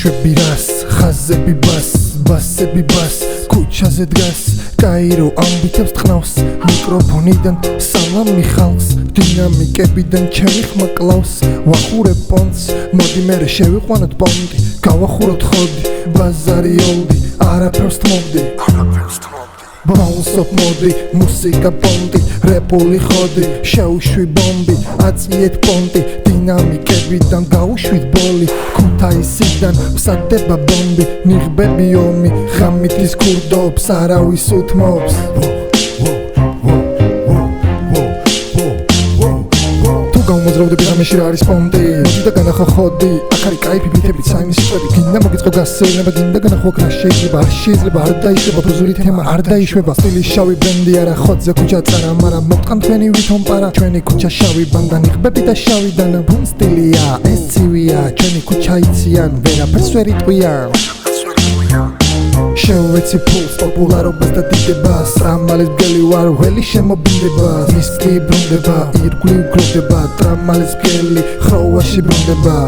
Შვები რას, ხაზები ბას, ბასები ბას ქუჩაზე დგას, კაირო ამბითებს ტყნავს მიკროფონიდან სალამი ხალხს დინამიკებიდან ჩემი ხმა კლავს ვახურებ პონტს, მოდი მერე შევიყვანოთ პონტი გავახუროთ ხოდი, ბაზარი ოლდი არაფერს თმობდი Bounce-up მოდი, მუსიკა პონტი, რეპული ხოდი შევშვი ბომბი, აწიეთ პონტი დინამიკებიდან გავუშვით ბოლი ქუთაისიდან მსადება ბომბი ნიღბები ომი ღამითის ქურდობს არავის უთმობს მოძრავდები ღამეში რა არის პონტი მოდი და განახო ხოდი აქ არის კაიფი ბითები საიმის სიტყვები გინდა მოგიწყო გასეირნება გინდა განახო რა შეიძლება არ შეიძლება არ დაიშვება პროზური თემა არ დაიშვება სტილი შავი ბრენდი არა ხოძე ქუჩა წარა მაგრამ მოვტყან თქვენი ვითომ პარა ჩვენი ქუჩა შავი ბანდა ნიღბები და შავი დანა ბუმ სტილია ეს ცივია ჩვენი ქუჩა იციან ვერაფერს ვერ იტყვიან შევეცი ფულს პოპულარობას და დიდებას ტრამალის ბგელი ვარ ველი შემობინდება მისკი ბრუნდება ირგვლივ გროვდება ტრამალის ბგელი ხროვაში ბრუნდება